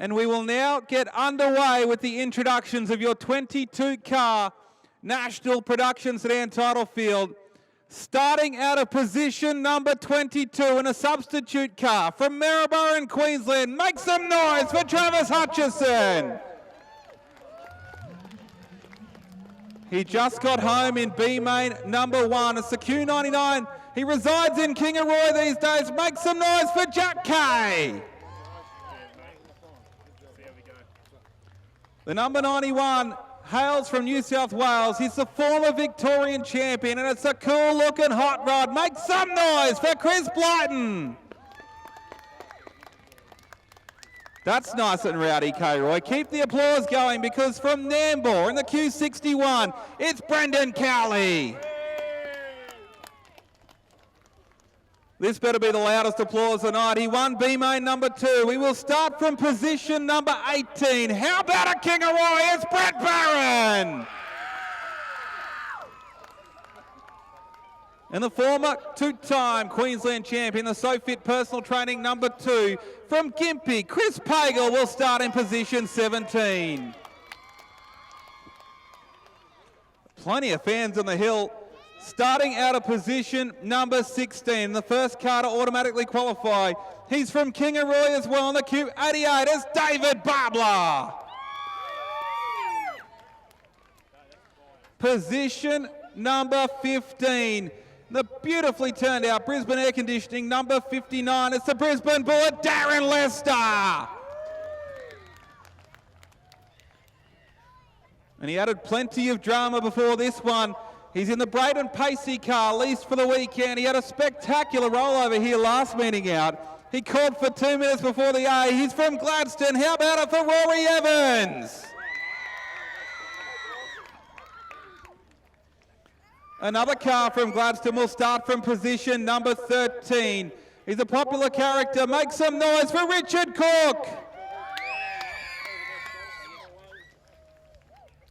And we will now get underway with the introductions of your 22-car National Production Sedan title field. Starting out of position number 22 in a substitute car from Maryborough in Queensland. Make some noise for Travis Hutchison. He just got home in B-Main number 1. It's the Q99. He resides in Kingaroy these days. Make some noise for Jack Kay. The number 91 hails from New South Wales. He's the former Victorian champion, and it's a cool-looking hot rod. Make some noise for Chris Blyton. That's nice and rowdy, K-Roy. Keep the applause going, because from Nambour in the Q61, it's Brendan Cowley. This better be the loudest applause tonight. He won B-Main number 2. We will start from position number 18. How about a Kingaroy? It's Brett Barron. And the former two-time Queensland champion, the SoFit personal training number 2 from Gympie, Chris Pagel will start in position 17. Plenty of fans on the hill. Starting out of position number 16, the first car to automatically qualify. He's from Kingaroy as well on the Q88. It's David Barbler. Position number 15, the beautifully turned out Brisbane Air Conditioning number 59. It's the Brisbane Bullet, Darren Lester. And he added plenty of drama before this one. He's in the Braden Pacey car, leased for the weekend. He had a spectacular rollover here last meeting out. He called for 2 minutes before the A. He's from Gladstone. How about it for Rory Evans? Another car from Gladstone will start from position number 13. He's a popular character. Make some noise for Richard Cook.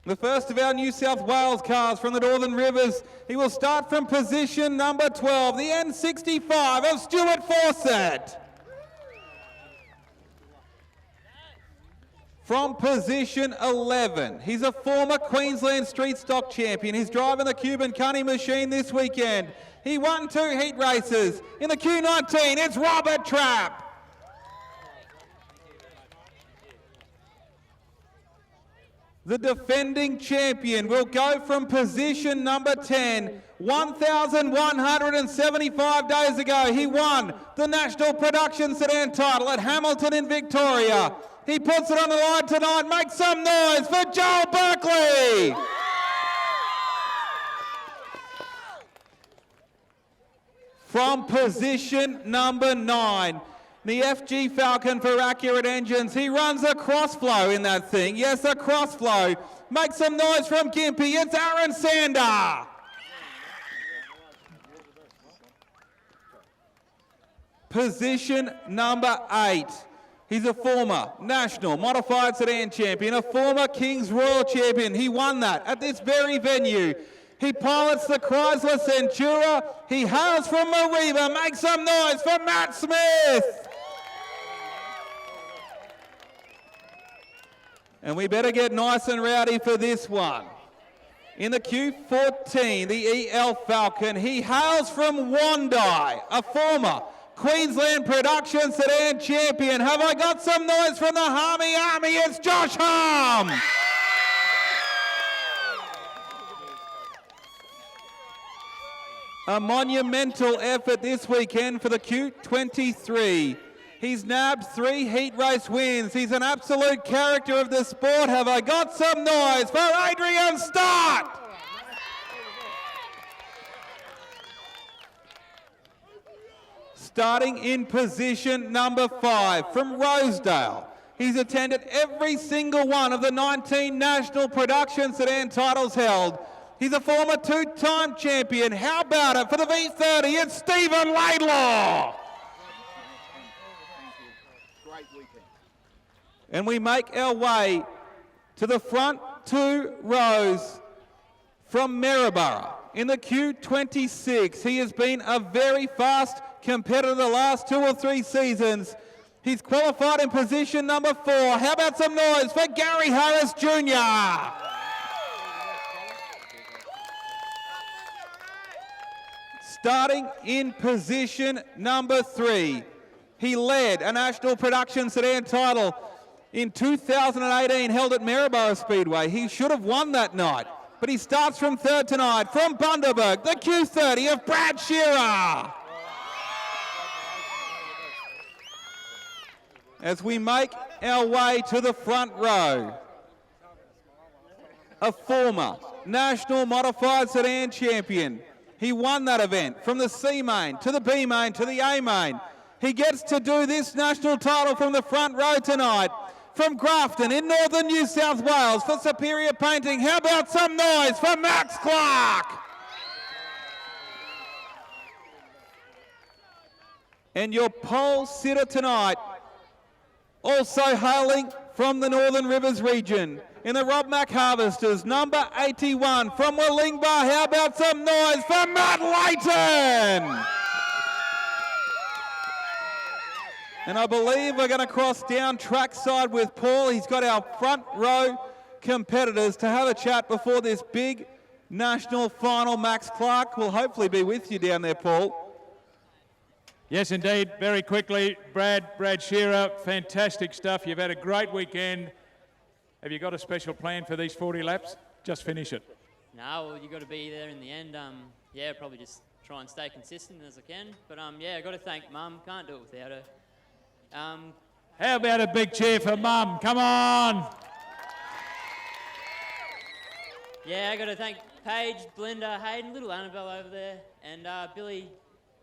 The first of our New South Wales cars from the Northern Rivers. He will start from position number 12, the N65 of Stuart Fawcett. From position 11, he's a former Queensland Street Stock champion. He's driving the Cuban Cunny machine this weekend. He won 2 heat races. In the Q19, it's Robert Trapp. The defending champion will go from position number 10. 1,175 days ago, he won the National Production Sedan title at Hamilton in Victoria. He puts it on the line tonight. Make some noise for Joel Berkeley. From position number 9, the FG Falcon for Accurate Engines. He runs a crossflow in that thing. Yes, a crossflow. Make some noise from Gympie. It's Aaron Sander. Position number 8. He's a former National Modified Sedan champion, a former King's Royal champion. He won that at this very venue. He pilots the Chrysler Centura. He hails from Mariba. Make some noise for Matt Smith. And we better get nice and rowdy for this one. In the Q14, the EL Falcon, he hails from Wandai, a former Queensland Production Sedan champion. Have I got some noise from the Harmy Army? It's Josh Harm. A monumental effort this weekend for the Q23. He's nabbed 3 heat race wins. He's an absolute character of the sport. Have I got some noise for Adrian Stott? Starting in position number 5 from Rosedale. He's attended every single one of the 19 National Production Sedan titles held. He's a former 2-time champion. How about it for the V30? It's Stephen Laidlaw. And we make our way to the front 2 rows from Maryborough. In the Q26, he has been a very fast competitor the last 2 or 3 seasons. He's qualified in position number 4. How about some noise for Gary Harris Jr.? Starting in position number 3. He led a national production sedan title in 2018, held at Kingaroy Speedway. He should have won that night, but he starts from 3rd tonight. From Bundaberg, the Q30 of Brad Shearer. As we make our way to the front row, a former national modified sedan champion. He won that event from the C main to the B main to the A main. He gets to do this national title from the front row tonight. From Grafton in northern New South Wales for Superior Painting. How about some noise for Max Clark? And your pole sitter tonight, also hailing from the Northern Rivers region, in the Rob Mack Harvesters, number 81 from Willingba. How about some noise for Matt Layton? And I believe we're going to cross down trackside with Paul. He's got our front row competitors to have a chat before this big national final. Max Clark will hopefully be with you down there, Paul. Yes, indeed. Very quickly, Brad Shearer, fantastic stuff. You've had a great weekend. Have you got a special plan for these 40 laps? Just finish it. No, well, you've got to be there in the end. Yeah, probably just try and stay consistent as I can. But yeah, I've got to thank Mum. Can't do it without her. How about a big cheer for Mum? Come on! Yeah, I got to thank Paige, Belinda, Hayden, little Annabelle over there, and Billy,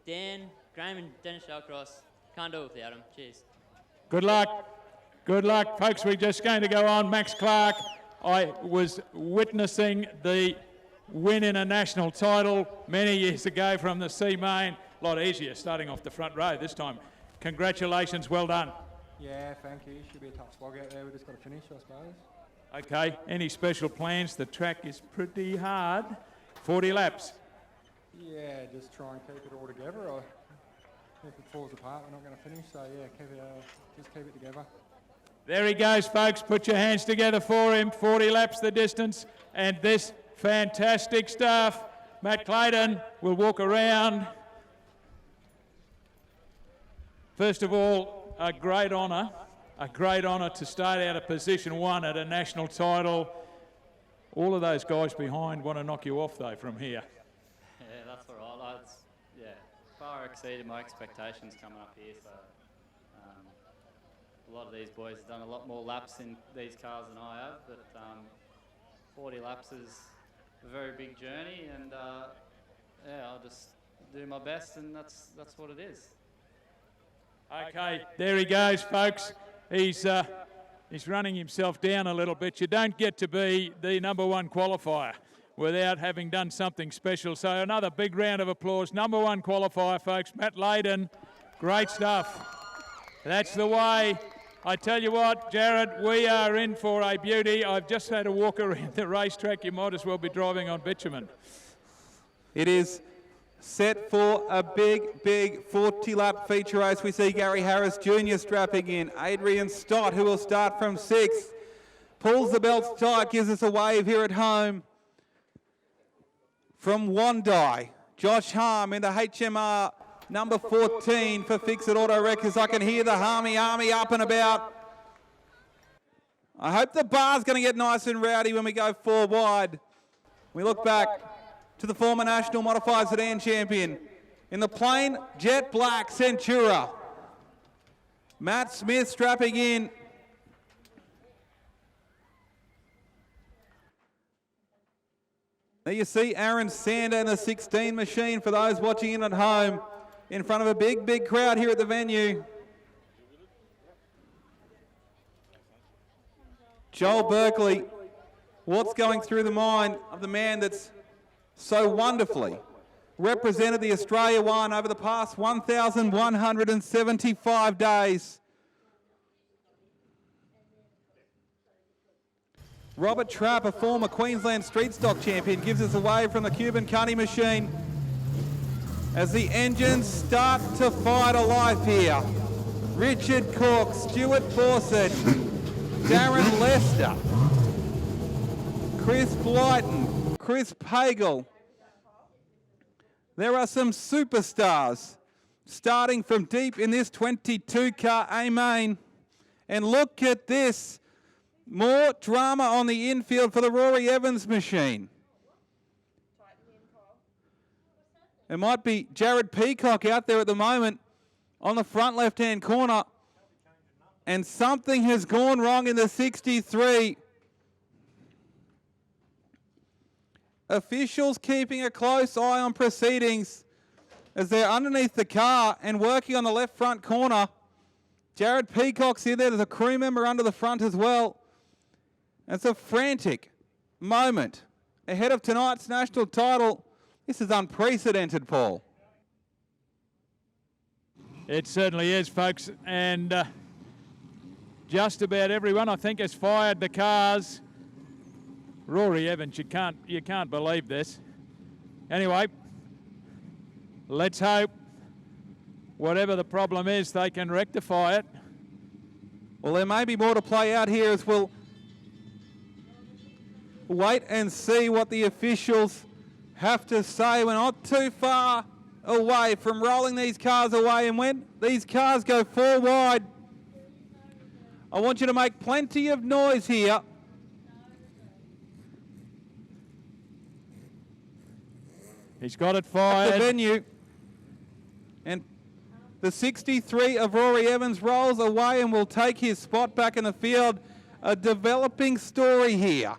Dan, Graham, and Dennis Shellcross. Can't do it without them. Cheers. Good luck. Good luck, folks. We're just going to go on. Max Clark, I was witnessing the win in a national title many years ago from the C main. A lot easier starting off the front row this time. Congratulations, well done. Yeah, thank you. Should be a tough slog out there. We've just got to finish, I suppose. Okay, any special plans? The track is pretty hard. 40 laps. Yeah, just try and keep it all together. If it falls apart, we're not going to finish. So yeah, just keep it together. There he goes, folks. Put your hands together for him. 40 laps the distance. And this fantastic stuff. Matt Clayton will walk around. First of all, a great honour to start out of position 1 at a national title. All of those guys behind want to knock you off, though, from here. Yeah, that's all right. Yeah, far exceeded my expectations coming up here. So a lot of these boys have done a lot more laps in these cars than I have, but 40 laps is a very big journey, and yeah, I'll just do my best, and that's what it is. Okay, there he goes, folks. He's running himself down a little bit. You don't get to be the #1 qualifier without having done something special. So another big round of applause. #1 qualifier, folks. Matt Layton, great stuff. That's the way. I tell you what, Jared, we are in for a beauty. I've just had a walk around the racetrack. You might as well be driving on bitumen. It is set for a big 40-lap feature race. We see Gary Harris Jr. strapping in. Adrian Stott, who will start from 6th, pulls the belts tight, gives us a wave here at home. From Wandai, Josh Harm in the HMR number 14 for Fix It Auto Wreckers. I can hear the Harmy Army up and about. I hope the bar's going to get nice and rowdy when we go 4 wide. We look back to the former national modified sedan champion in the plain jet black Centura. Matt Smith strapping in. There you see Aaron Sander in the 16 machine for those watching in at home in front of a big crowd here at the venue. Joel Berkeley, what's going through the mind of the man that's so wonderfully represented the Australia One over the past 1,175 days? Robert Trapp, a former Queensland Street Stock champion, gives us a wave from the Cuban Cunny machine as the engines start to fight a life here. Richard Cook, Stuart Fawcett, Darren Lester, Chris Blyton, Chris Pagel. There are some superstars starting from deep in this 22-car A-main. And look at this. More drama on the infield for the Rory Evans machine. It might be Jared Peacock out there at the moment on the front left-hand corner. And something has gone wrong in the 63. Officials keeping a close eye on proceedings as they're underneath the car and working on the left front corner. Jared Peacock's in there. There's a crew member under the front as well. It's a frantic moment ahead of tonight's national title. This is unprecedented, Paul. It certainly is, folks. And just about everyone, I think, has fired the cars. Rory Evans, you can't believe this. Anyway, let's hope whatever the problem is, they can rectify it. Well, there may be more to play out here as we'll wait and see what the officials have to say. We're not too far away from rolling these cars away, and when these cars go 4 wide, I want you to make plenty of noise here. He's got it fired. At the venue. And the 63 of Rory Evans rolls away and will take his spot back in the field. A developing story here.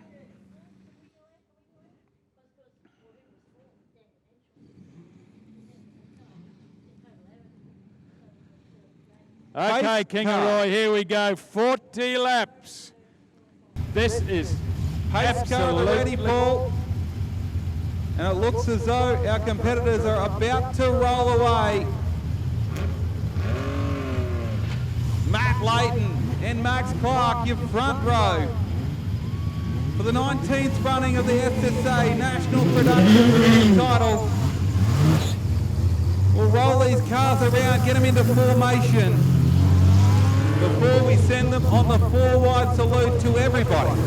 Okay, Kingaroy, here we go. 40 laps. This is Pace car already, Paul. And it looks as though our competitors are about to roll away. Matt Layton and Max Clark, your front row for the 19th running of the SSA National Production title. We'll roll these cars around, get them into formation before we send them on the 4-wide salute to everybody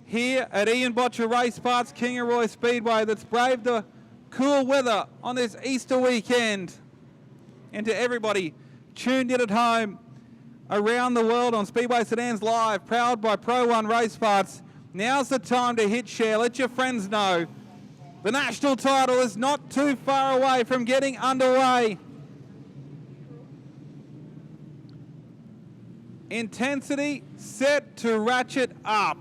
here at Ian Botcher Race Parts Kingaroy Speedway that's braved the cool weather on this Easter weekend. And to everybody tuned in at home around the world on Speedway Sedans Live, powered by Pro One Race Parts, now's the time to hit share. Let your friends know the national title is not too far away from getting underway. Intensity set to ratchet up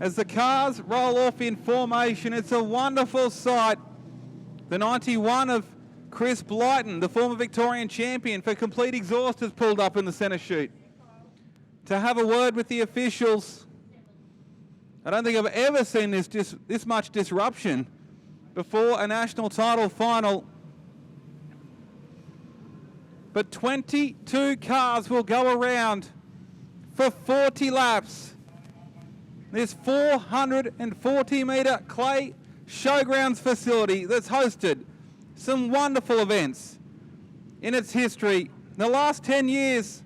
as the cars roll off in formation. It's a wonderful sight. The 91 of Chris Blyton, the former Victorian champion for Complete Exhaust, has pulled up in the centre chute to have a word with the officials. I don't think I've ever seen this much disruption before a national title final. But 22 cars will go around for 40 laps. This 440-metre clay showgrounds facility that's hosted some wonderful events in its history. In the last 10 years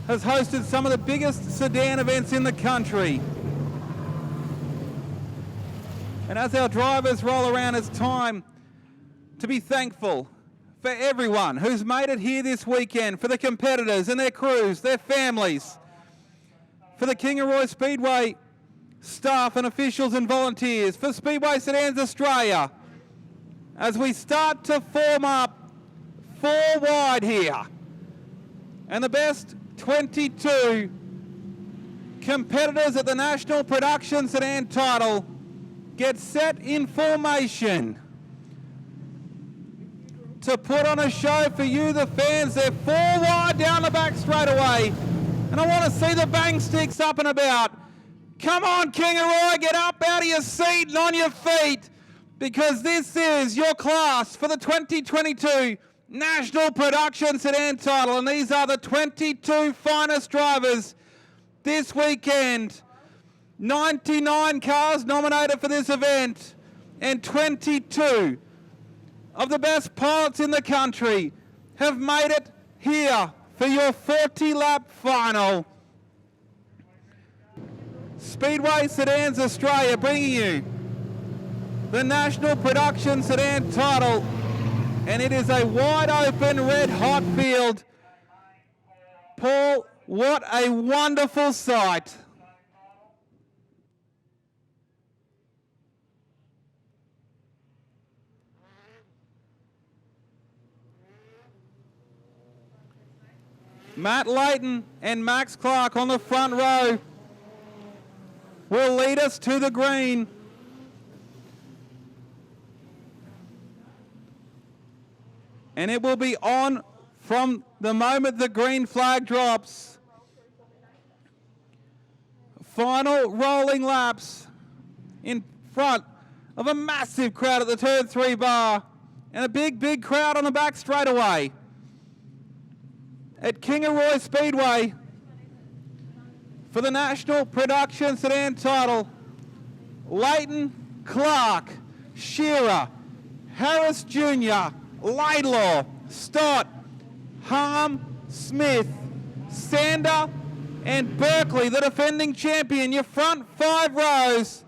has hosted some of the biggest sedan events in the country. And as our drivers roll around, it's time to be thankful for everyone who's made it here this weekend, for the competitors and their crews, their families, for the Kingaroy Speedway staff and officials and volunteers, for Speedway Sedans Australia, as we start to form up 4 wide here. And the best 22 competitors at the National Production Sedan title get set in formation to put on a show for you, the fans. They're 4 wide down the back straight away. And I want to see the bang sticks up and about. Come on, Kingaroy, get up out of your seat and on your feet, because this is your class for the 2022 National Production Sedan title. And these are the 22 finest drivers this weekend. 99 cars nominated for this event, and 22 of the best pilots in the country have made it here for your 40-lap final. Speedway Sedans Australia bringing you the National Production Sedan title, and it is a wide-open, red-hot field. Paul, what a wonderful sight. Matt Leighton and Max Clark on the front row will lead us to the green. And it will be on from the moment the green flag drops. Final rolling laps in front of a massive crowd at the turn 3 bar and a big crowd on the back straightaway. At Kingaroy Speedway for the National Production Sedan title, Leighton, Clark, Shearer, Harris Jr., Laidlaw, Stott, Harm, Smith, Sander, and Berkeley, the defending champion. Your front 5 rows.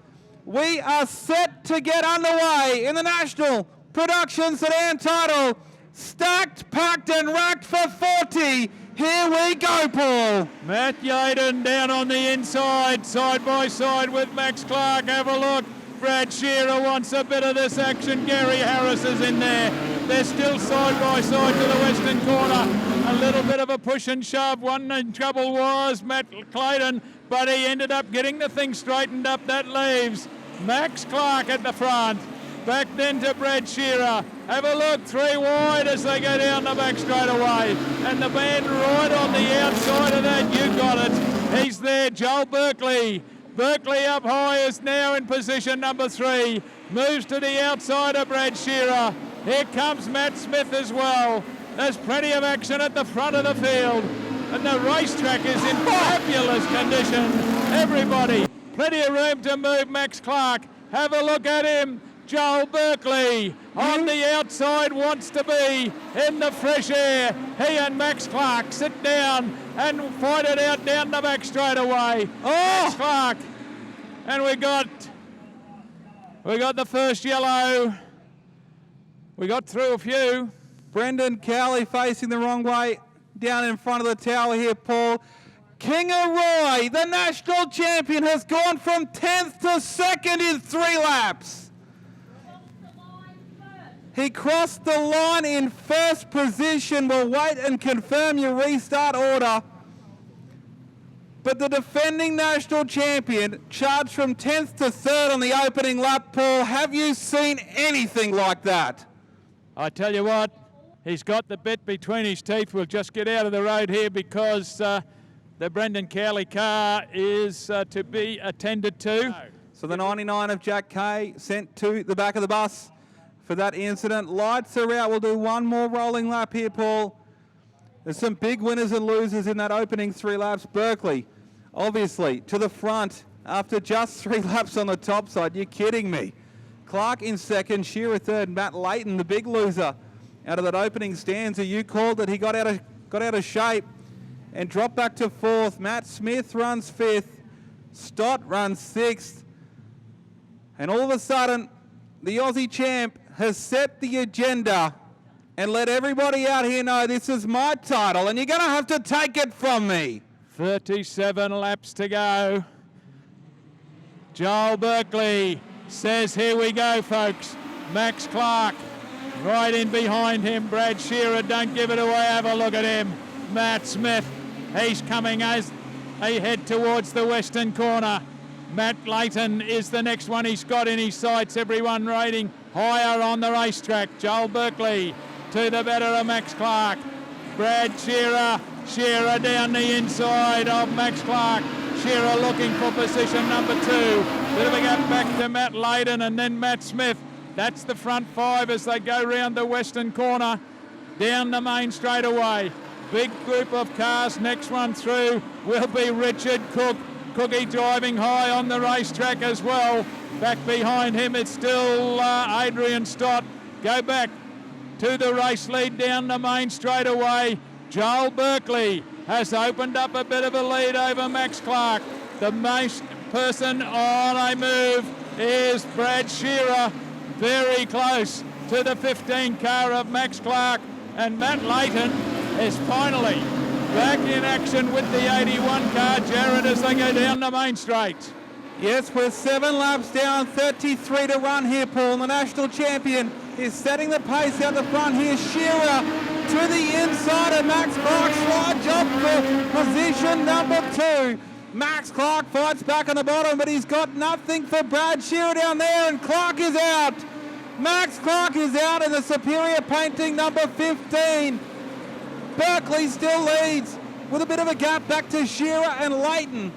We are set to get underway in the National Production Sedan title. Stacked, packed, and racked for 40. Here we go, Paul. Matt Yaden down on the inside, side by side with Max Clark. Have a look. Brad Shearer wants a bit of this action. Gary Harris is in there. They're still side by side to the western corner. A little bit of a push and shove. One in trouble was Matt Clayton, but he ended up getting the thing straightened up. That leaves Max Clark at the front. Back then to Brad Shearer. Have a look, 3 wide as they go down the back straight away. And the band right on the outside of that, you got it. He's there, Joel Berkeley. Berkeley up high is now in position number 3. Moves to the outside of Brad Shearer. Here comes Matt Smith as well. There's plenty of action at the front of the field. And the racetrack is in fabulous condition. Everybody, plenty of room to move Max Clark. Have a look at him. Joel Berkeley on the outside wants to be in the fresh air. He and Max Clark sit down and fight it out down the back straight away. Max Clark. And we got the first yellow. We got through a few. Brendan Cowley facing the wrong way down in front of the tower here, Paul. Kingaroy, the national champion, has gone from 10th to 2nd in 3 laps. He crossed the line in first position. We'll wait and confirm your restart order. But the defending national champion charged from 10th to 3rd on the opening lap, Paul. Have you seen anything like that? I tell you what, he's got the bit between his teeth. We'll just get out of the road here because the Brendan Cowley car is to be attended to. So the 99 of Jack Kay sent to the back of the bus for that incident. Lights are out. We'll do one more rolling lap here, Paul. There's some big winners and losers in that opening 3 laps. Berkeley, obviously, to the front after just 3 laps on the top side. You're kidding me. Clark in 2nd, Shearer 3rd, Matt Leighton, the big loser out of that opening stanza. You called that he got out of shape and dropped back to 4th. Matt Smith runs 5th. Stott runs 6th. And all of a sudden, the Aussie champ has set the agenda and let everybody out here know this is my title and you're going to have to take it from me. 37 laps to go. Joel Berkeley says, here we go, folks. Max Clark right in behind him. Brad Shearer, don't give it away. Have a look at him. Matt Smith, he's coming as they head towards the western corner. Matt Leighton is the next one he's got in his sights. Everyone rating higher on the racetrack. Joel Berkeley to the better of Max Clark. Brad Shearer down the inside of Max Clark. Shearer looking for position number 2. Bit of a gap back to Matt Leighton and then Matt Smith. That's the front 5 as they go round the western corner. Down the main straightaway. Big group of cars. Next one through will be Richard Cook. Cookie driving high on the racetrack as well. Back behind him, it's still Adrian Stott. Go back to the race lead down the main straightaway. Joel Berkeley has opened up a bit of a lead over Max Clark. The most person on a move is Brad Shearer, very close to the 15 car of Max Clark, and Matt Leighton is finally back in action with the 81 car, Jared, as they go down the main straight. Yes, we're 7 laps down, 33 to run here, Paul. The national champion is setting the pace out the front here. Shearer to the inside, and Max Clark slides up for position number 2. Max Clark fights back on the bottom, but he's got nothing for Brad Shearer down there, and Clark is out. Max Clark is out in the superior painting number 15. Berkeley still leads with a bit of a gap back to Shearer and Leighton.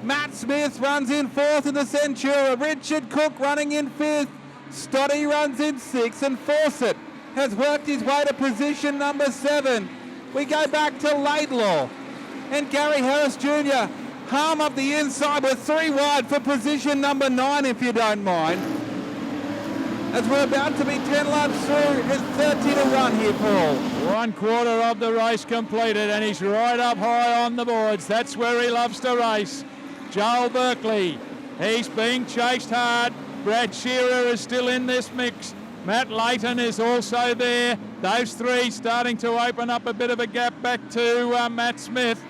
Matt Smith runs in 4th in the Centura. Richard Cook running in 5th. Stoddy runs in 6th, and Fawcett has worked his way to position number 7. We go back to Laidlaw and Gary Harris Jr. Harm up the inside with 3 wide for position number 9, if you don't mind. As we're about to be 10 laps through, it's 30 to run here, Paul. 1/4 of the race completed, and he's right up high on the boards. That's where he loves to race. Joel Berkeley, he's being chased hard. Brad Shearer is still in this mix. Matt Leighton is also there. Those 3 starting to open up a bit of a gap back to Matt Smith.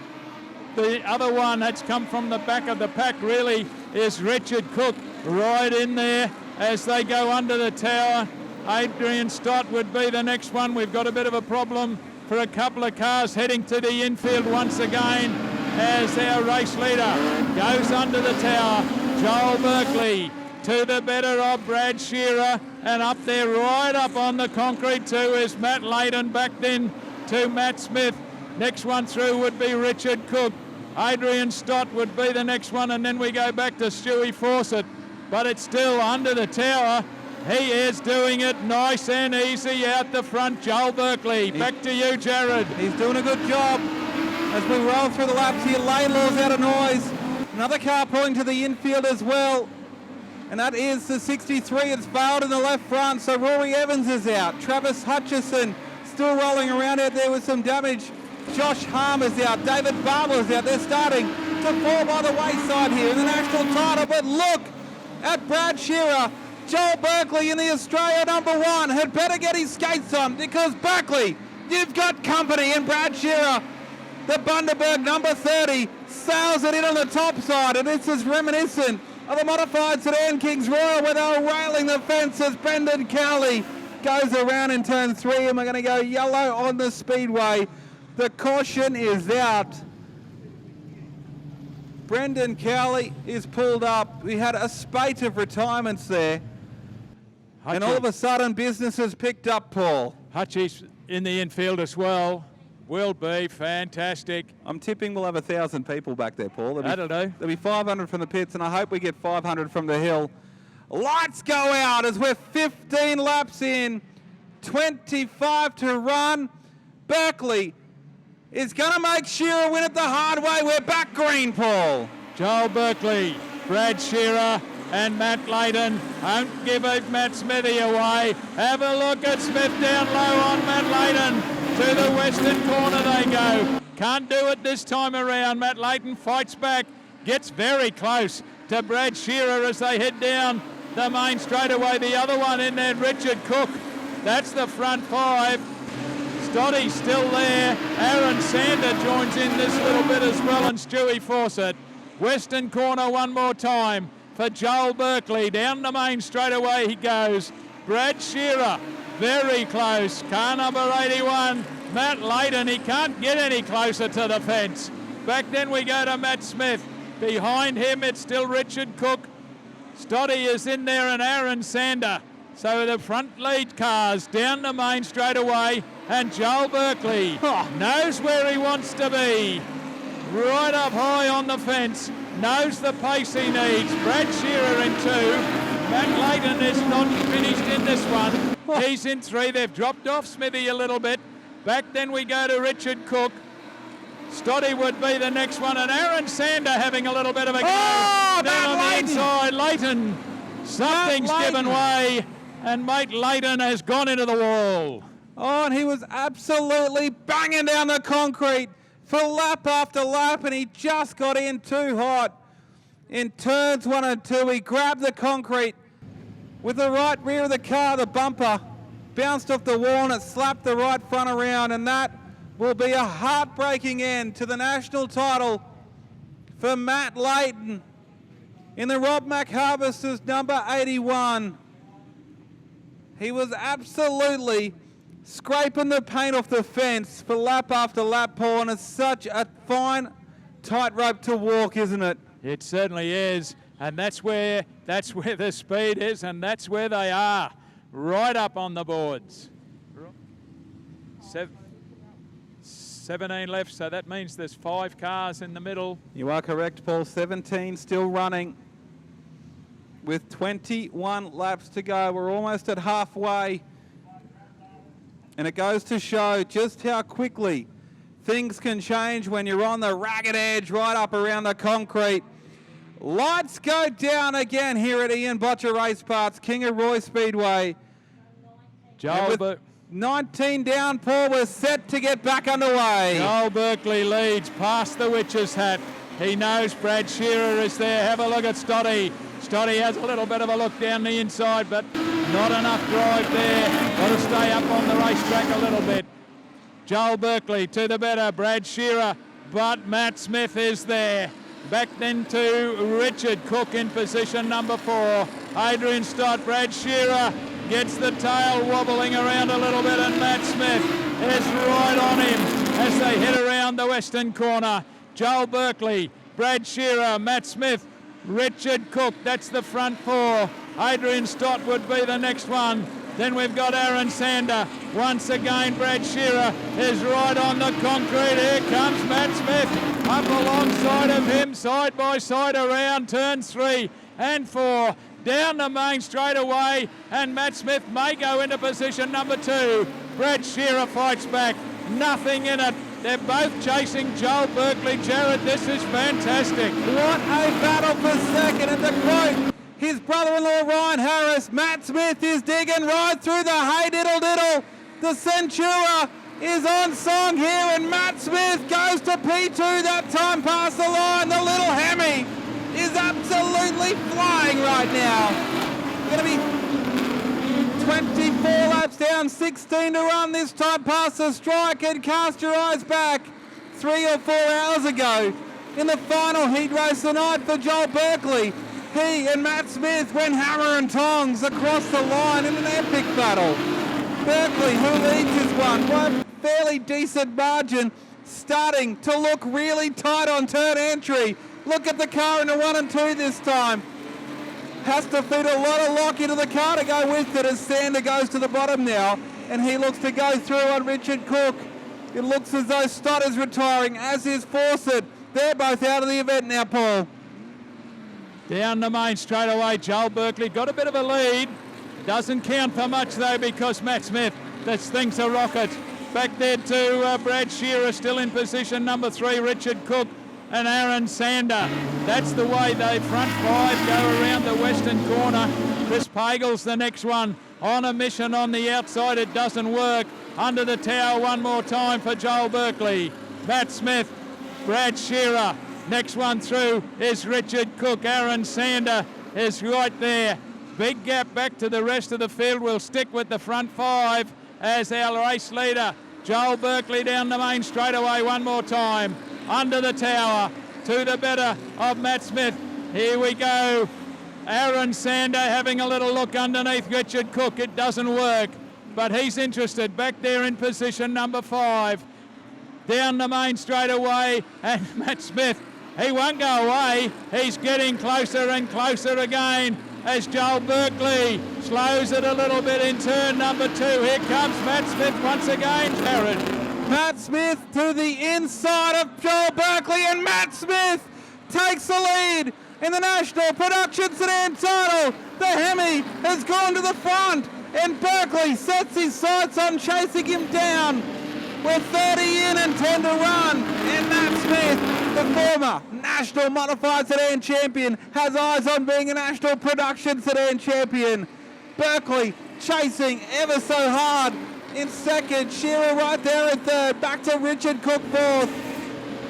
The other one that's come from the back of the pack really is Richard Cook, right in there as they go under the tower. Adrian Stott would be the next one. We've got a bit of a problem for a couple of cars heading to the infield once again as our race leader goes under the tower. Joel Berkeley to the better of Brad Shearer, and up there right up on the concrete too is Matt Leighton, back then to Matt Smith. Next one through would be Richard Cook. Adrian Stott would be the next one, and then we go back to Stewie Fawcett. But it's still under the tower. He is doing it nice and easy out the front. Joel Berkeley, back to you, Jared. He's doing a good job. As we roll through the laps here, Laidlaw's out of noise. Another car pulling to the infield as well. And that is the 63. It's failed in the left front, so Rory Evans is out. Travis Hutchison still rolling around out there with some damage. Josh Harmer's out. David Barber's out. They're starting to fall by the wayside here in the national title. But look at Brad Shearer. Joel Berkeley in the Australia number 1 had better get his skates on, because Berkeley, you've got company, and Brad Shearer, the Bundaberg number 30, sails it in on the top side, and this is reminiscent of the modified Sedan Kings Royal where they were railing the fence as Brendan Cowley goes around in turn 3, and we're going to go yellow on the speedway. The caution is out. Brendan Cowley is pulled up. We had a spate of retirements there. And all of a sudden, business has picked up, Paul. Hutchie's in the infield as well. Will be fantastic. I'm tipping we'll have 1,000 people back there, Paul. That'll do. There'll be 500 from the pits, and I hope we get 500 from the hill. Lights go out as we're 15 laps in, 25 to run. Berkeley is going to make Shearer win it the hard way. We're back green, Paul. Joel Berkeley, Brad Shearer, and Matt Leighton. Don't give it Matt Smithy away. Have a look at Smith down low on Matt Leighton. To the western corner they go. Can't do it this time around. Matt Leighton fights back, gets very close to Brad Shearer as they head down the main straightaway. The other one in there, Richard Cook. That's the front 5. Stoddy's still there. Aaron Sander joins in this little bit as well, and Stewie Fawcett. Western corner one more time for Joel Berkeley. Down the main straightaway he goes. Brad Shearer very close. Car number 81, Matt Leighton. He can't get any closer to the fence. Back then we go to Matt Smith. Behind him it's still Richard Cook. Stoddy is in there, and Aaron Sander. So the front lead cars down the main straightaway, and Joel Berkeley knows where he wants to be. Right up high on the fence, knows the pace he needs. Brad Shearer in 2. Matt Leighton is not finished in this one. He's in 3. They've dropped off Smithy a little bit. Back then we go to Richard Cook. Stoddy would be the next one, and Aaron Sander having a little bit of a go. Then on the inside, Leighton. Something's given way, and mate Leighton has gone into the wall. Oh, and he was absolutely banging down the concrete for lap after lap, and he just got in too hot. In turns 1 and 2, he grabbed the concrete with the right rear of the car, the bumper, bounced off the wall and it slapped the right front around, and that will be a heartbreaking end to the national title for Matt Layton in the Rob McHarvester's number 81. He was absolutely scraping the paint off the fence for lap after lap, Paul, and it's such a fine tightrope to walk, isn't it? It certainly is, and that's where the speed is, and that's where they are, right up on the boards. 17 left, so that means there's 5 cars in the middle. You are correct, Paul. 17 still running with 21 laps to go. We're almost at halfway, and it goes to show just how quickly things can change when you're on the ragged edge right up around the concrete. Lights go down again here at Ian Botcher Race Parts, Kingaroy Speedway. Joel, with 19 down, Paul, was set to get back underway. Joel Berkeley leads past the witch's hat. He knows Brad Shearer is there. Have a look at Stoddy. Stoddy has a little bit of a look down the inside, but not enough drive there. Got to stay up on the racetrack a little bit. Joel Berkeley to the better, Brad Shearer, but Matt Smith is there. Back then to Richard Cook in position number 4. Adrian Stott, Brad Shearer gets the tail wobbling around a little bit, and Matt Smith is right on him as they head around the western corner. Joel Berkeley, Brad Shearer, Matt Smith, Richard Cook, that's the front 4. Adrian Stott would be the next one. Then we've got Aaron Sander. Once again, Brad Shearer is right on the concrete. Here comes Matt Smith up alongside of him, side by side around turns 3 and 4. Down the main straight away, and Matt Smith may go into position number 2. Brad Shearer fights back. Nothing in it. They're both chasing Joel Berkeley. Jared, this is fantastic. What a battle for second, and to quote his brother-in-law Ryan Harris, Matt Smith is digging right through the hay diddle diddle. The Centura is on song here, and Matt Smith goes to P2 that time past the line. The little Hemi is absolutely flying right now. Going to be 24 laps down, 16 to run this time past the strike, and cast your eyes back 3 or 4 hours ago in the final heat race tonight for Joel Berkeley. He and Matt Smith went hammer and tongs across the line in an epic battle. Berkeley, who leads this one by a fairly decent margin, starting to look really tight on turn entry. Look at the car in the 1 and 2 this time. Has to feed a lot of lock into the car to go with it as Sander goes to the bottom now, and he looks to go through on Richard Cook. It looks as though Stott is retiring, as is Fawcett. They're both out of the event now, Paul. Down the main straight away, Joel Berkeley got a bit of a lead. Doesn't count for much though, because Matt Smith, this thing's a rocket. Back there to Brad Shearer, still in position number 3, Richard Cook and Aaron Sander. That's the way they front 5 go around the western corner. Chris Pagel's the next one on a mission on the outside. It doesn't work. Under the tower one more time for Joel Berkeley. Matt Smith, Brad Shearer. Next one through is Richard Cook. Aaron Sander is right there. Big gap back to the rest of the field. We'll stick with the front 5 as our race leader. Joel Berkeley down the main straightaway one more time. Under the tower to the better of Matt Smith. Here we go. Aaron Sander having a little look underneath Richard Cook. It doesn't work, but he's interested. Back there in position number 5. Down the main straightaway, and Matt Smith, he won't go away. He's getting closer and closer again as Joel Berkeley slows it a little bit in turn number 2. Here comes Matt Smith once again, Jared. Matt Smith to the inside of Joel Berkeley, and Matt Smith takes the lead in the National Production Sedan title. The Hemi has gone to the front, and Berkeley sets his sights on chasing him down. With 30 in and 10 to run, and Matt Smith, the former National Modified Sedan Champion, has eyes on being a National Production Sedan Champion. Berkeley chasing ever so hard, in second. Shearer right there in third. Back to Richard Cook fourth.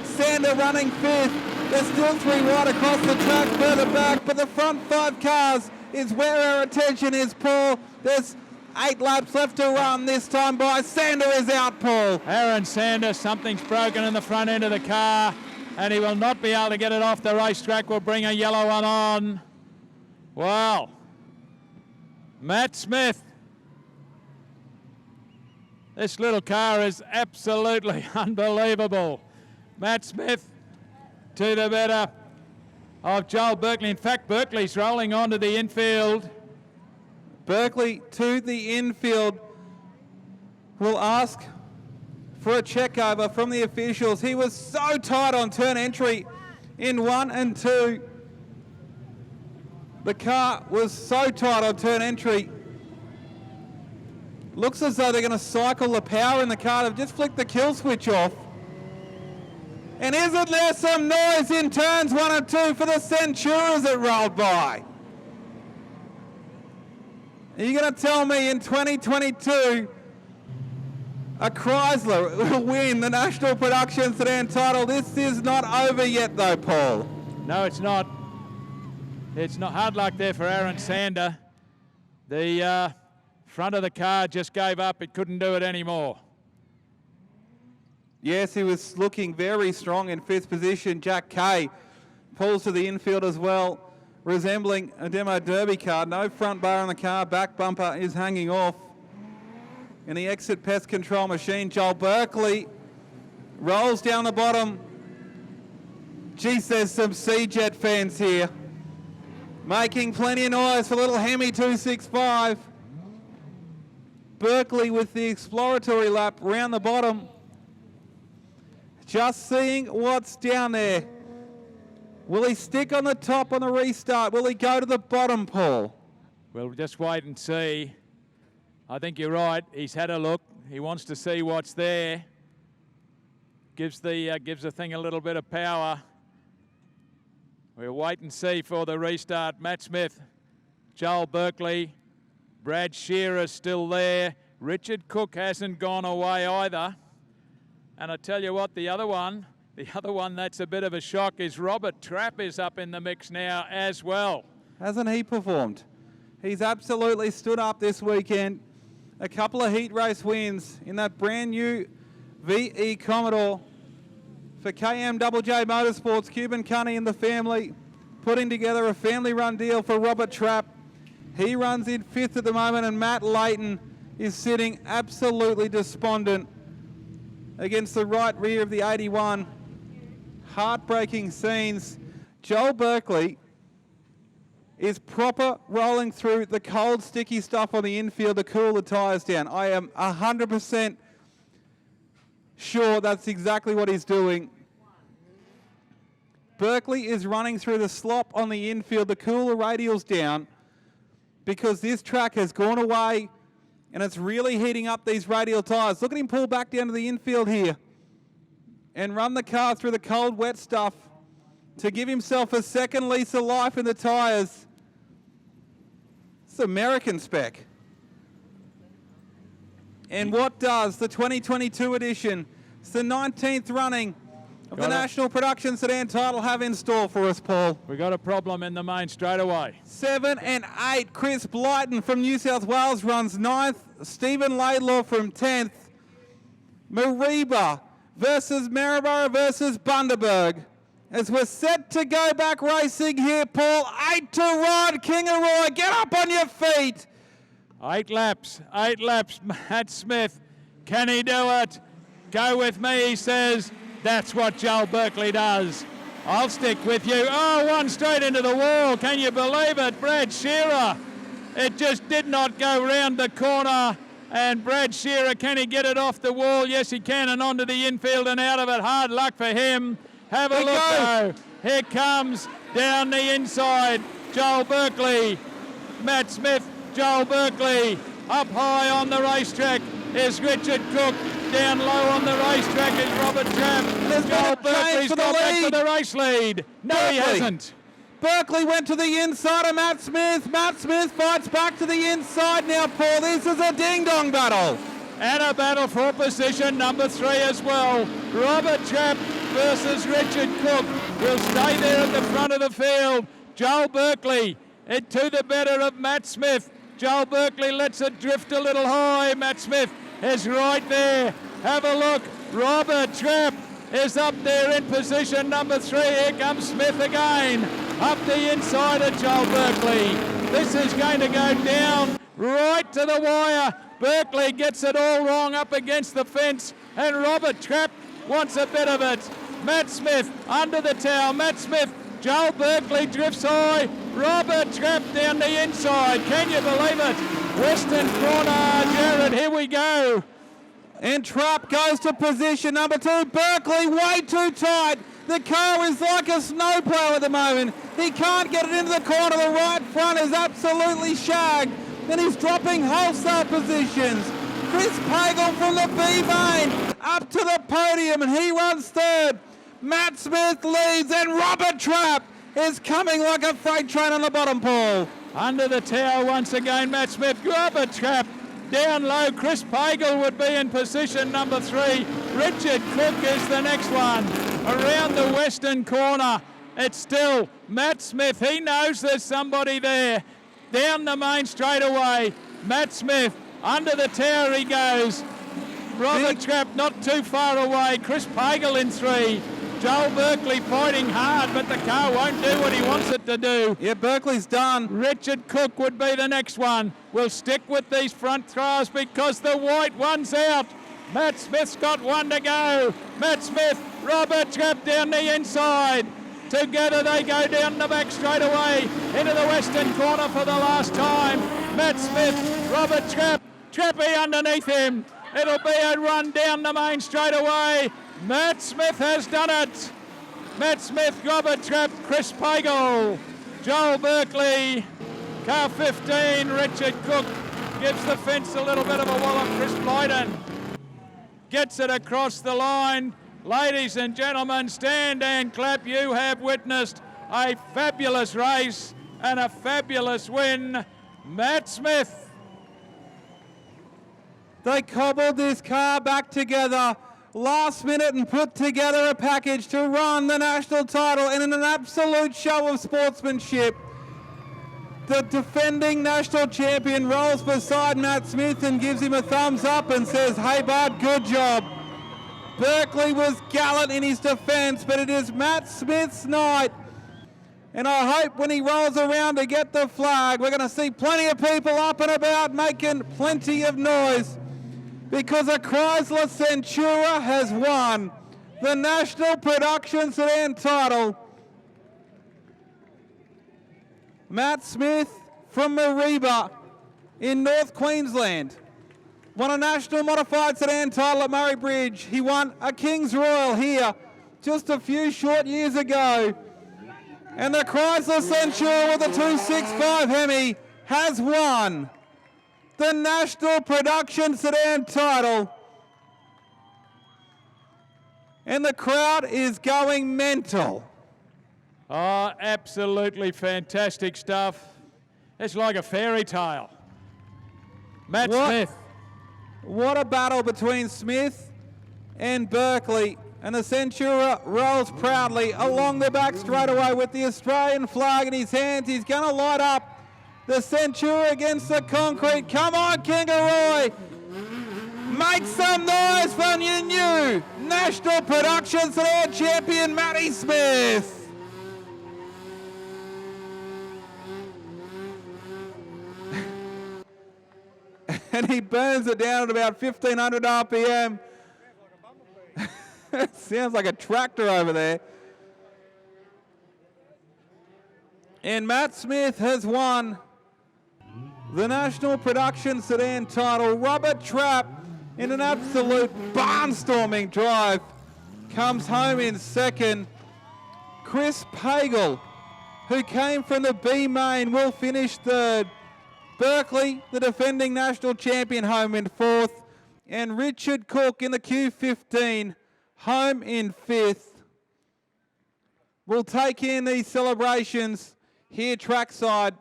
Sander running fifth. There's still 3 wide across the track further back, but the front 5 cars is where our attention is, Paul. There's 8 laps left to run this time by. Sander is out, Paul. Aaron Sander, something's broken in the front end of the car, and he will not be able to get it off the racetrack. We'll bring a yellow one on. Wow. Matt Smith. This little car is absolutely unbelievable. Matt Smith to the better of Joel Berkeley. In fact, Berkeley's rolling onto the infield. Berkeley to the infield. Will ask for a check over from the officials. He was so tight on turn entry in 1 and 2. The car was so tight on turn entry. Looks as though they're going to cycle the power in the car. They've just flicked the kill switch off. And isn't there some noise in turns 1 and 2 for the Centuras that rolled by? Are you going to tell me in 2022 a Chrysler will win the National Production Sedan title? This is not over yet though, Paul. No, it's not. It's not. Hard luck there for Aaron Sander. The front of the car just gave up. It couldn't do it anymore. Yes, he was looking very strong in 5th position. Jack Kay pulls to the infield as well, resembling a demo derby car. No front bar on the car, back bumper is hanging off. In the exit pest control machine, Joel Berkeley rolls down the bottom. Geez, there's some C-Jet fans here. Making plenty of noise for little Hemi 265. Berkeley with the exploratory lap round the bottom. Just seeing what's down there. Will he stick on the top on the restart? Will he go to the bottom, Paul? We'll just wait and see. I think you're right. He's had a look. He wants to see what's there. Gives the thing a little bit of power. We'll wait and see for the restart. Matt Smith, Joel Berkeley, Brad Shearer still there. Richard Cook hasn't gone away either. And I tell you what, the other one that's a bit of a shock is Robert Trapp is up in the mix now as well. Hasn't he performed? He's absolutely stood up this weekend. A couple of heat race wins in that brand new VE Commodore for KMJJ Motorsports. Cuban Cunny and the family putting together a family-run deal for Robert Trapp. He runs in 5th at the moment, and Matt Layton is sitting absolutely despondent against the right rear of the 81. Heartbreaking scenes. Joel Berkeley is proper rolling through the cold, sticky stuff on the infield to cool the tyres down. I am 100% sure that's exactly what he's doing. Berkeley is running through the slop on the infield to cool the radials down because this track has gone away and it's really heating up these radial tyres. Look at him pull back down to the infield here and run the car through the cold, wet stuff to give himself a second lease of life in the tyres. It's American spec. And what does the 2022 edition, it's the 19th running of the National Production Sedan title, have in store for us, Paul? We got a problem in the main straight away. 7 and 8, Chris Blyton from New South Wales runs 9th. Stephen Laidlaw from 10th. Mariba versus Maryborough versus Bundaberg. As we're set to go back racing here, Paul. 8 to run, Kingaroy. Get up on your feet. 8 laps. Matt Smith, can he do it? Go with me, he says. That's what Joel Berkeley does. I'll stick with you. Oh, one straight into the wall. Can you believe it? Brad Shearer. It just did not go round the corner. And Brad Shearer, can he get it off the wall? Yes, he can, and onto the infield and out of it. Hard luck for him. Have a look, though. Here comes down the inside Joel Berkeley. Matt Smith, Joel Berkeley. Up high on the racetrack is Richard Cook. Down low on the racetrack is Robert Trapp. Joel Berkeley's got back to the race lead. No, Berkeley. He hasn't. Berkeley went to the inside of Matt Smith. Matt Smith fights back to the inside now, Paul. This is a ding-dong battle. And a battle for position number 3 as well. Robert Trapp versus Richard Cook will stay there at the front of the field. Joel Berkeley to the better of Matt Smith. Joel Berkeley lets it drift a little high. Matt Smith is right there. Have a look. Robert Trapp is up there in position number 3. Here comes Smith again. Up the inside of Joel Berkeley. This is going to go down right to the wire. Berkeley gets it all wrong up against the fence, and Robert Trapp wants a bit of it. Matt Smith under the towel. Matt Smith, Joel Berkeley drifts high. Robert Trapp down the inside. Can you believe it? Western corner, Jared, here we go. And Trapp goes to position number 2. Berkeley way too tight. The car is like a snowplow at the moment. He can't get it into the corner. The right front is absolutely shagged. Then he's dropping wholesale positions. Chris Pagel from the B main up to the podium, and he runs third. Matt Smith leads, and Robert Trapp is coming like a freight train on the bottom, Paul. Under the towel once again, Matt Smith. Robert Trapp down low. Chris Pagel would be in position number 3. Richard Cook is the next one. Around the western corner, it's still Matt Smith. He knows there's somebody there. Down the main straightaway, Matt Smith. Under the tower he goes. Robert Trapp not too far away. Chris Pagel in 3. Joel Berkeley fighting hard, but the car won't do what he wants it to do. Yeah, Berkeley's done. Richard Cook would be the next one. We'll stick with these front throwers because the white one's out. Matt Smith's got one to go. Matt Smith, Robert Trapp down the inside. Together they go down the back straight away into the western corner for the last time. Matt Smith, Robert Trapp, Trappy underneath him. It'll be a run down the main straight away. Matt Smith has done it. Matt Smith, Robert Trapp, Chris Pagel, Joel Berkeley, car 15, Richard Cook gives the fence a little bit of a wallop. Chris Blyden gets it across the line. Ladies and gentlemen, stand and clap. You have witnessed a fabulous race and a fabulous win. Matt Smith. They cobbled this car back together last minute and put together a package to run the national title, and in an absolute show of sportsmanship, the defending national champion rolls beside Matt Smith and gives him a thumbs up and says, "Hey bud, good job." Berkeley was gallant in his defence, but it is Matt Smith's night. And I hope when he rolls around to get the flag, we're going to see plenty of people up and about making plenty of noise, because a Chrysler Centura has won the National Production Sedan title. Matt Smith from Mareeba in North Queensland won a National Modified Sedan title at Murray Bridge. He won a King's Royal here just a few short years ago. And the Chrysler Centura with the 265 Hemi has won the National Production Sedan title. And the crowd is going mental. Oh, absolutely fantastic stuff. It's like a fairy tale. Matt Smith. What a battle between Smith and Berkeley. And the Centura rolls proudly along the back straightaway with the Australian flag in his hands. He's going to light up the Centura against the concrete. Come on, Kingaroy. Make some noise for your new National Production Sedan champion, Matty Smith. And he burns it down at about 1,500 RPM. Sounds like a tractor over there. And Matt Smith has won the National Production Sedan title. Robert Trapp, in an absolute barnstorming drive, comes home in second. Chris Pagel, who came from the B main, will finish third. Berkeley, the defending national champion, home in fourth. And Richard Cook in the Q15, home in fifth. We'll take in these celebrations here trackside.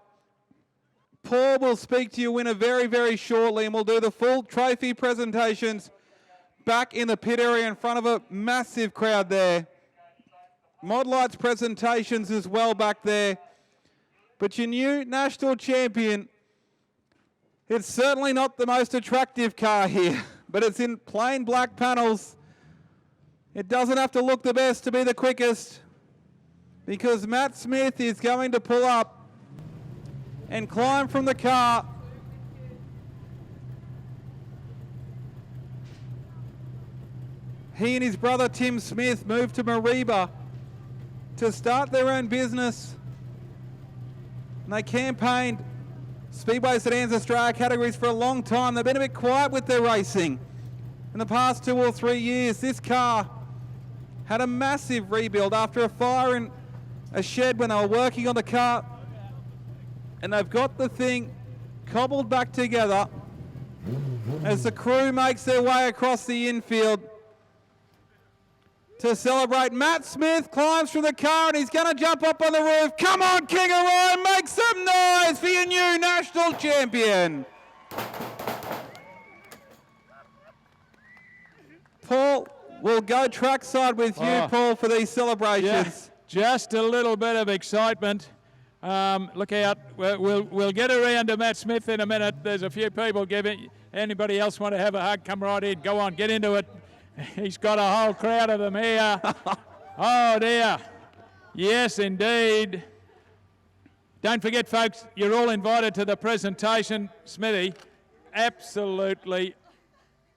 Paul will speak to your winner very, very shortly, and we'll do the full trophy presentations back in the pit area in front of a massive crowd there. Mod Lights presentations as well back there. But your new national champion, it's certainly not the most attractive car here, but it's in plain black panels. It doesn't have to look the best to be the quickest, because Matt Smith is going to pull up and climb from the car. He and his brother Tim Smith moved to Mariba to start their own business. And they campaigned Speedway Sedans Australia categories for a long time. They've been a bit quiet with their racing in the past 2 or 3 years. This car had a massive rebuild after a fire in a shed when they were working on the car. And they've got the thing cobbled back together as the crew makes their way across the infield to celebrate. Matt Smith climbs from the car and he's going to jump up on the roof. Come on, Kingaroy, make some noise for your new national champion. Paul, we'll go trackside with you, Paul, for these celebrations. Just a little bit of excitement. Look out, we'll get around to Matt Smith in a minute. There's a few people giving. Anybody else want to have a hug? Come right in. Go on, get into it. He's got a whole crowd of them here. Oh dear. Yes, indeed. Don't forget, folks, you're all invited to the presentation. Smithy, absolutely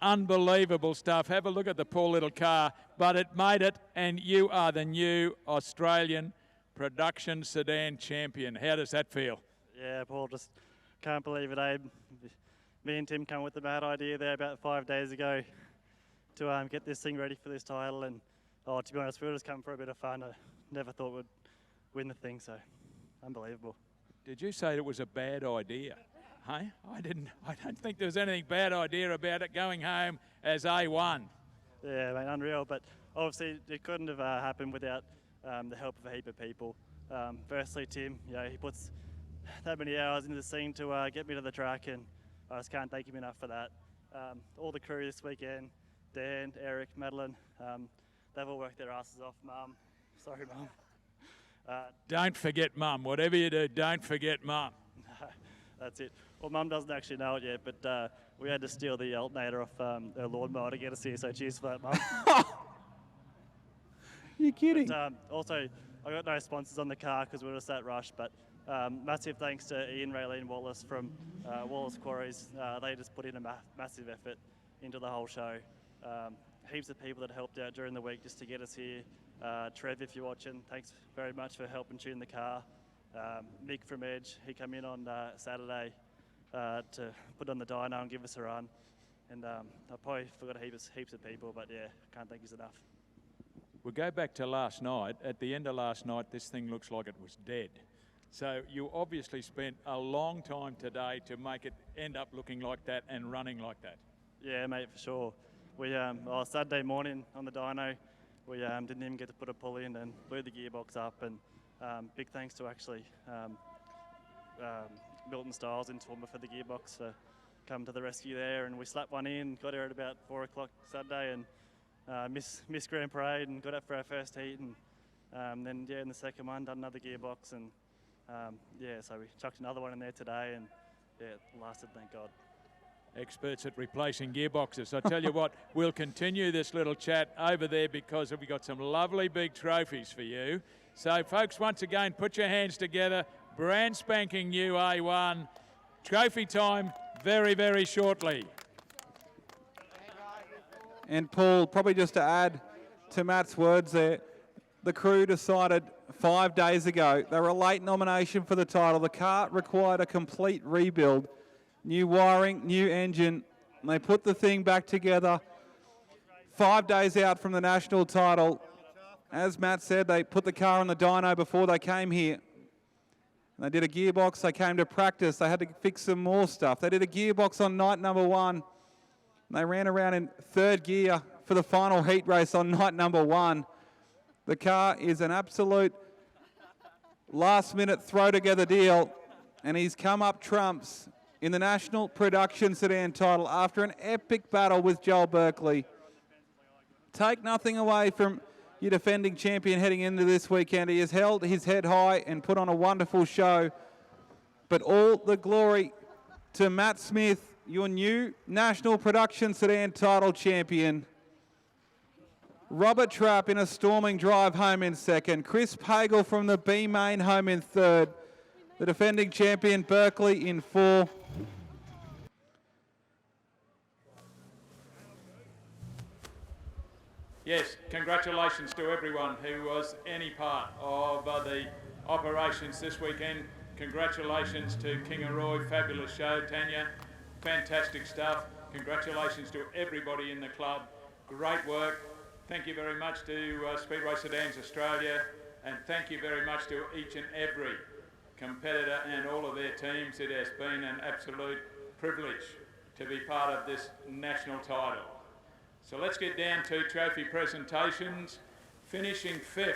unbelievable stuff. Have a look at the poor little car, but it made it, and you are the new Australian production sedan champion. How does that feel? Yeah, Paul, just can't believe it, Abe. Me and Tim came with the mad idea there about 5 days ago to get this thing ready for this title, and to be honest, we were just coming for a bit of fun. I never thought we'd win the thing, so unbelievable. Did you say it was a bad idea? Hey, I don't think there was anything bad idea about it going home as A1. Yeah, mate, unreal, but obviously it couldn't have happened without the help of a heap of people. Firstly, Tim, he puts that many hours into the scene to get me to the track, and I just can't thank him enough for that. All the crew this weekend, Dan, Eric, Madeline, they've all worked their asses off. Mum, sorry, Mum. Don't forget Mum. Whatever you do, don't forget Mum. That's it. Well, Mum doesn't actually know it yet, but we had to steal the alternator off her lawnmower to get us here, so cheers for that, Mum. You're kidding. But, also, I got no sponsors on the car because we were just that rush, but massive thanks to Ian, Raylene, Wallace from Wallace Quarries. They just put in a massive effort into the whole show. Heaps of people that helped out during the week just to get us here. Trev, if you're watching, thanks very much for helping tune the car. Mick from Edge, he came in on Saturday to put on the dyno and give us a run. And I probably forgot heaps of people, but yeah, can't thank you enough. We'll go back to last night. At the end of last night, this thing looks like it was dead. So you obviously spent a long time today to make it end up looking like that and running like that. Yeah, mate, for sure. We Saturday morning on the dyno, we didn't even get to put a pull in and blew the gearbox up. And big thanks to actually Milton Styles in Toowoomba for the gearbox for coming to the rescue there. And we slapped one in, got here at about 4 o'clock Saturday, and missed Grand Parade and got up for our first heat. And then in the second one, done another gearbox, and so we chucked another one in there today, and it lasted, thank God. Experts at replacing gearboxes. I tell you what, we'll continue this little chat over there because we've got some lovely big trophies for you. So folks, once again, put your hands together. Brand spanking new A1. Trophy time very, very shortly. And Paul, probably just to add to Matt's words there, the crew decided 5 days ago they were a late nomination for the title. The car required a complete rebuild. New wiring, new engine, and they put the thing back together 5 days out from the national title. As Matt said, they put the car on the dyno before they came here. They did a gearbox, they came to practice, they had to fix some more stuff. They did a gearbox on night number 1. And they ran around in third gear for the final heat race on night number 1. The car is an absolute last-minute throw-together deal. and he's come up trumps in the National Production Sedan title after an epic battle with Joel Berkeley. Take nothing away from your defending champion heading into this weekend. He has held his head high and put on a wonderful show. But all the glory to Matt Smith, your new National Production Sedan title champion. Robert Trapp in a storming drive home in second. Chris Pagel from the B main home in third. The defending champion Berkeley in 4. Yes, congratulations to everyone who was any part of the operations this weekend. Congratulations to Kingaroy, fabulous show. Tanya, fantastic stuff. Congratulations to everybody in the club. Great work. Thank you very much to Speedway Sedans Australia, and thank you very much to each and every competitor and all of their teams. It has been an absolute privilege to be part of this national title. So let's get down to trophy presentations. Finishing 5th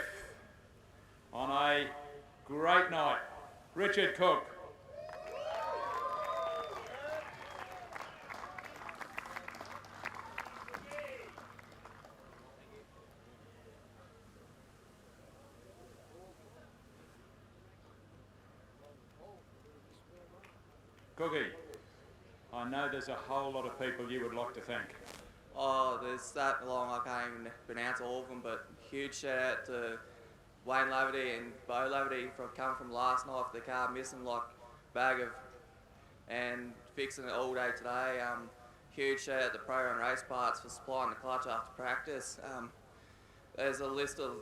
on a great night, Richard Cook. Cookie, I know there's a whole lot of people you would like to thank. Oh, there's that long I can't even pronounce all of them, but huge shout out to Wayne Laverty and Bo Laverty for coming from last night for the car, missing like bag of and fixing it all day today. Huge shout out to Pro and Race Parts for supplying the clutch after practice. There's a list of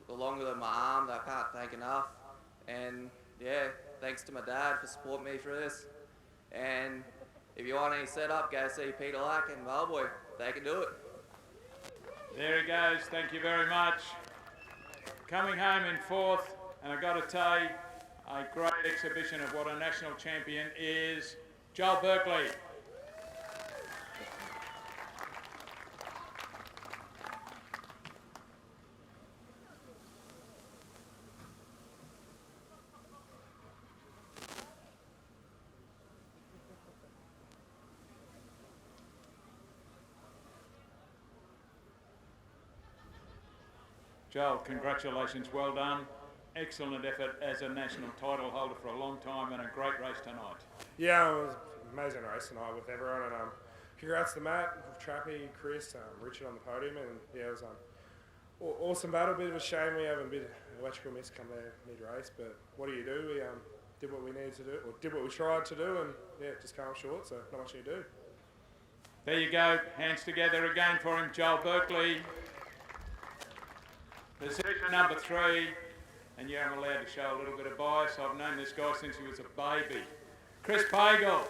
longer than my arm that I can't thank enough. And yeah, thanks to my dad for supporting me through this. And if you want any setup, go see Peter Lack and Wellboy. They can do it. There he goes. Thank you very much. Coming home in 4th, and I've got to tell you, a great exhibition of what a national champion is, Joel Berkeley. Joel, congratulations, well done. Excellent effort as a national title holder for a long time and a great race tonight. Yeah, it was an amazing race tonight with everyone, and congrats to Matt, Trappy, Chris, Richard on the podium, and yeah, it was awesome battle. Bit of a shame we have a bit of electrical miss come there mid-race, but what do? We did what we needed to do, or did what we tried to do, and yeah, just came up short, so not much you do. There you go, hands together again for him, Joel Berkeley. Position number 3, and yeah, I'm allowed to show a little bit of bias. I've known this guy since he was a baby. Chris Pagel.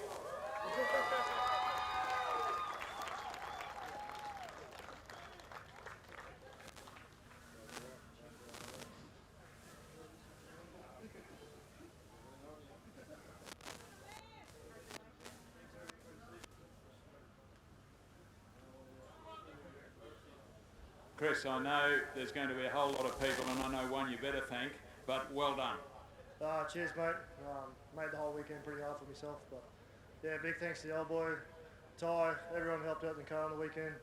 Chris, I know there's going to be a whole lot of people, and I know one you better thank, but well done. Cheers, mate. Made the whole weekend pretty hard for myself, but yeah, big thanks to the old boy, Ty, everyone helped out in the car on the weekend,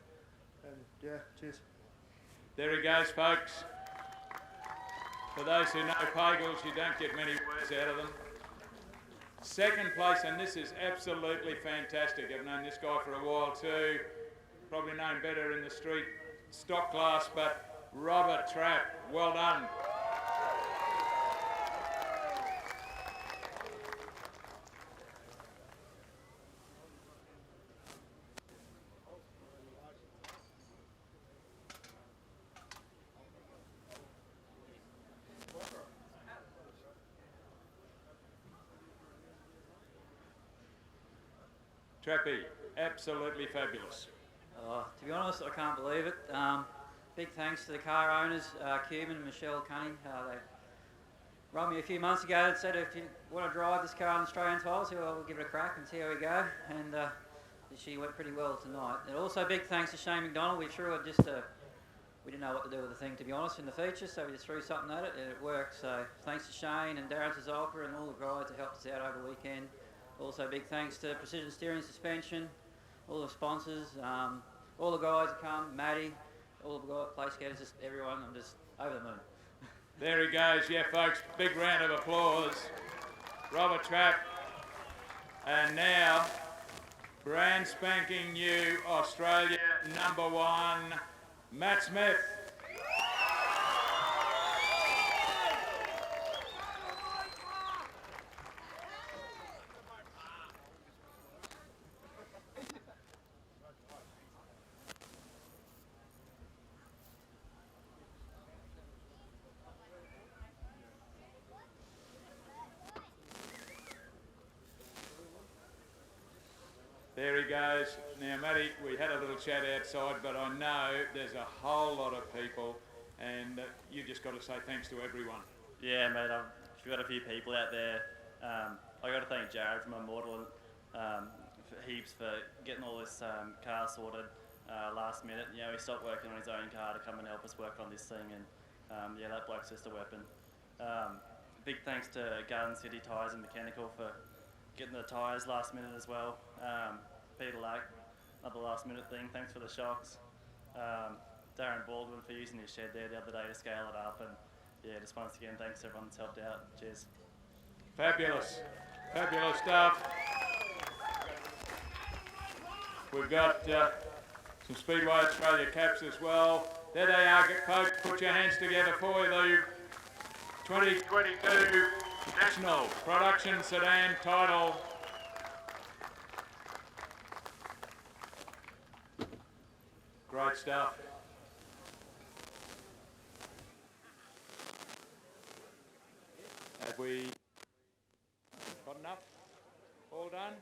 and yeah, cheers. There he goes, folks. For those who know Pagels, you don't get many words out of them. 2nd place, and this is absolutely fantastic. I've known this guy for a while too, probably known better in the street stock class, but Robert Trapp, well done. Trappy, absolutely fabulous. To be honest, I can't believe it. Big thanks to the car owners, Cuban and Michelle Cunning. They rang me a few months ago and said, if you want to drive this car on Australian tiles, we'll give it a crack and see how we go. And she went pretty well tonight. And also big thanks to Shane McDonald. We threw just a we didn't know what to do with the thing, to be honest, in the feature, so we just threw something at it and it worked. So thanks to Shane and Darren Tazolka and all the guys that helped us out over the weekend. Also big thanks to Precision Steering Suspension, all the sponsors, all the guys that come, Matty, all the guys, place getters, just everyone. I'm just over the moon. There he goes, yeah, folks. Big round of applause. Robert Trapp. And now, brand spanking new Australia #1, Matt Smith. There he goes. Now, Matty, we had a little chat outside, but I know there's a whole lot of people, and you just got to say thanks to everyone. Yeah, mate, I've got a few people out there. I got to thank Jared from Immortal heaps for getting all this car sorted last minute. You know, he stopped working on his own car to come and help us work on this thing, and yeah, that bloke's just a weapon. Big thanks to Garden City Tyres and Mechanical for getting the tyres last minute as well. Peter Lake, another last minute thing, thanks for the shocks. Darren Baldwin for using his shed there the other day to scale it up, and yeah, just once again, thanks to everyone that's helped out. Cheers. Fabulous, fabulous stuff. We've got some Speedway Australia caps as well. There they are, folks, put your hands together for the 2022 National Production Sedan title. Great stuff. Have we got enough? All done?